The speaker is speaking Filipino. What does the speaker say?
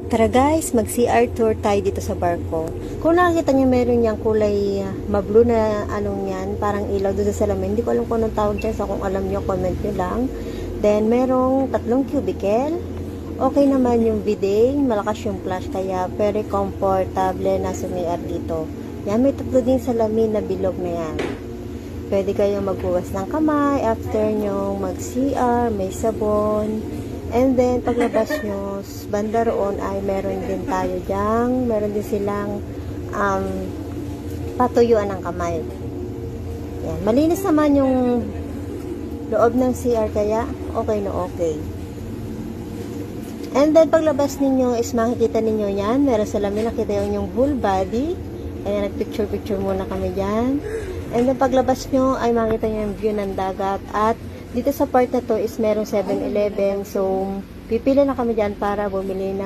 Tara guys, mag-CR tour tayo dito sa barko. Kung nakikita niyo meron niyang kulay ma-blue na anong yan, parang ilaw doon sa salamin. Hindi ko alam kung anong tawag dyan, so kung alam niyo, comment niyo lang. Then, merong 3 cubicle. Okay naman yung bidet, malakas yung flash, kaya very comfortable na sumiar dito. Yan, may 3 din salamin na bilog na yan. Pwede kayong maghugas ng kamay after nyo mag-CR, may sabon. And then, paglabas nyo, banda roon ay meron din tayo dyan. Meron din silang patuyuan ng kamay. Yan. Malinis naman yung loob ng CR, kaya okay na okay. And then, paglabas ninyo is makikita ninyo yan. Meron salamin, nakita yung full body. Ayan, nag-picture-picture muna kami dyan. And then, paglabas nyo ay makita nyo yung view ng dagat. At dito sa part na to is merong 7-Eleven. So, pipila na kami dyan para bumili na